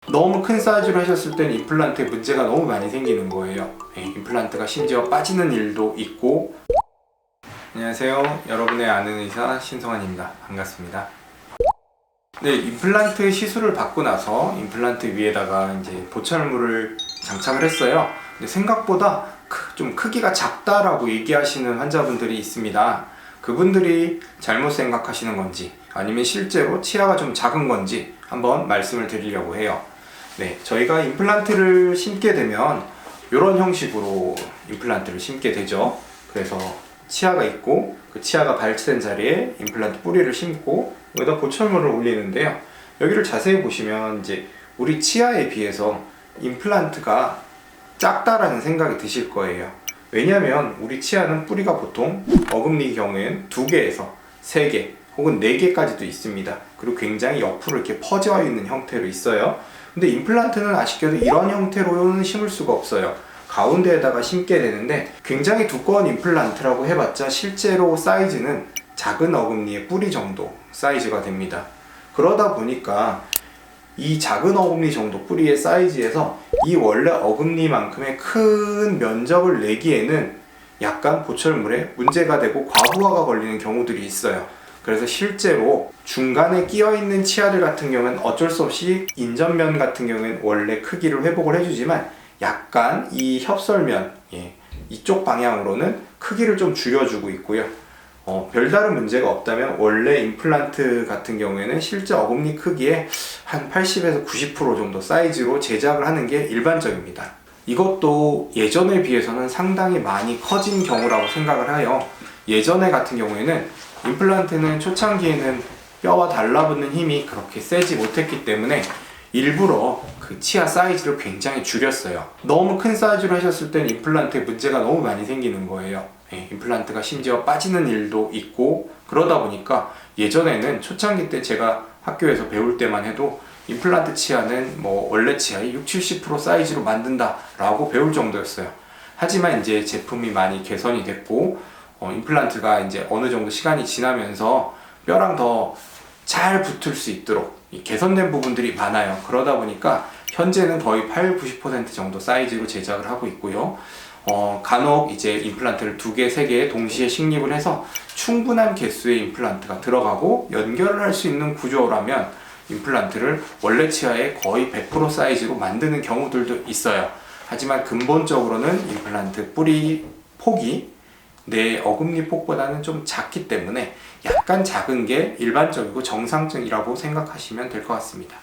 너무 큰 사이즈로 하셨을 때는 임플란트에 문제가 너무 많이 생기는 거예요. 임플란트가 심지어 빠지는 일도 있고. 안녕하세요, 여러분의 아는 의사 신성환입니다. 반갑습니다. 네, 임플란트 시술을 받고 나서 임플란트 위에다가 이제 보철물을 장착을 했어요. 근데 생각보다 좀 크기가 작다라고 얘기하시는 환자분들이 있습니다. 그분들이 잘못 생각하시는 건지 아니면 실제로 치아가 좀 작은 건지 한번 말씀을 드리려고 해요. 네, 저희가 임플란트를 심게 되면 이런 형식으로 임플란트를 심게 되죠. 그래서 치아가 있고 그 치아가 발치된 자리에 임플란트 뿌리를 심고 여기다 보철물을 올리는데요. 여기를 자세히 보시면 이제 우리 치아에 비해서 임플란트가 작다라는 생각이 드실 거예요. 왜냐하면 우리 치아는 뿌리가 보통 어금니 경우에는 2개에서 3개 혹은 4개까지도 있습니다. 그리고 굉장히 옆으로 이렇게 퍼져 있는 형태로 있어요. 근데 임플란트는 아쉽게도 이런 형태로는 심을 수가 없어요. 가운데에다가 심게 되는데 굉장히 두꺼운 임플란트라고 해봤자 실제로 사이즈는 작은 어금니의 뿌리 정도 사이즈가 됩니다. 그러다 보니까 이 작은 어금니 정도 뿌리의 사이즈에서 이 원래 어금니만큼의 큰 면적을 내기에는 약간 보철물에 문제가 되고 과부하가 걸리는 경우들이 있어요. 그래서 실제로 중간에 끼어있는 치아들 같은 경우는 어쩔 수 없이 인전면 같은 경우는 원래 크기를 회복을 해주지만 약간 이 협설면 이쪽 방향으로는 크기를 좀 줄여주고 있고요. 별다른 문제가 없다면 원래 임플란트 같은 경우에는 실제 어금니 크기의 한 80에서 90% 정도 사이즈로 제작을 하는 게 일반적입니다. 이것도 예전에 비해서는 상당히 많이 커진 경우라고 생각을 해요. 예전에 같은 경우에는 임플란트는 초창기에는 뼈와 달라붙는 힘이 그렇게 세지 못했기 때문에 일부러 그 치아 사이즈를 굉장히 줄였어요. 너무 큰 사이즈로 하셨을 때는 임플란트에 문제가 너무 많이 생기는 거예요. 임플란트가 심지어 빠지는 일도 있고. 그러다 보니까 예전에는 초창기 때 제가 학교에서 배울 때만 해도 임플란트 치아는 뭐 원래 치아의 60-70% 사이즈로 만든다 라고 배울 정도였어요. 하지만 이제 제품이 많이 개선이 됐고 임플란트가 이제 어느 정도 시간이 지나면서 뼈랑 더 잘 붙을 수 있도록 개선된 부분들이 많아요. 그러다 보니까 현재는 거의 80-90% 정도 사이즈로 제작을 하고 있고요. 간혹 이제 임플란트를 2개, 3개 동시에 식립을 해서 충분한 개수의 임플란트가 들어가고 연결을 할 수 있는 구조라면 임플란트를 원래 치아의 거의 100% 사이즈로 만드는 경우들도 있어요. 하지만 근본적으로는 임플란트 뿌리 폭이 내 어금니 폭보다는 좀 작기 때문에 약간 작은 게 일반적이고 정상적이라고 생각하시면 될 것 같습니다.